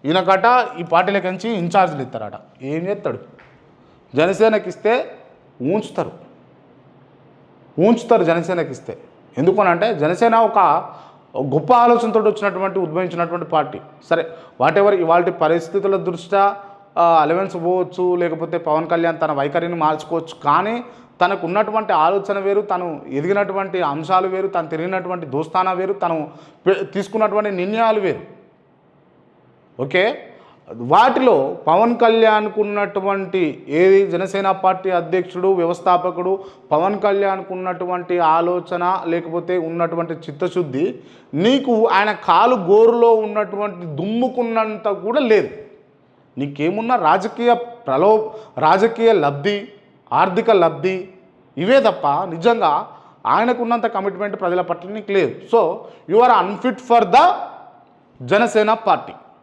ఈయనకట ఈ పార్టీలకించి ఇన్ఛార్జీలు ఇస్తారట. ఏం చేస్తాడు? జనసేనకి ఇస్తే ఉంచుతారు జనసేనకి ఇస్తే. ఎందుకనంటే జనసేన ఒక గొప్ప ఆలోచనతో ఉద్భవించినటువంటి పార్టీ. సరే వాటెవర్ ఇవాళ పరిస్థితుల దృష్ట్యా అలవెన్స్ పోవచ్చు, లేకపోతే పవన్ కళ్యాణ్ తన వైఖరిని మార్చుకోవచ్చు. కానీ తనకు ఉన్నటువంటి ఆలోచన వేరు, తను ఎదిగినటువంటి అంశాలు వేరు, తను తిరిగినటువంటి దోస్తానా వేరు, తను తీసుకున్నటువంటి నిర్ణయాలు వేరు. ఓకే, వాటిలో పవన్ కళ్యాణ్కు ఉన్నటువంటి ఏది జనసేన పార్టీ అధ్యక్షుడు వ్యవస్థాపకుడు పవన్ కళ్యాణ్కు ఉన్నటువంటి ఆలోచన లేకపోతే ఉన్నటువంటి చిత్తశుద్ధి నీకు ఆయన కాలు గోరులో ఉన్నటువంటి దుమ్ముకున్నంత కూడా లేదు. నీకేమున్నా రాజకీయ లబ్ధి, ఆర్థిక లబ్ధి ఇవే తప్ప నిజంగా ఆయనకున్నంత కమిట్మెంట్ ప్రజల పట్ల నీకు లేదు. So you are unfit for the Janasena party.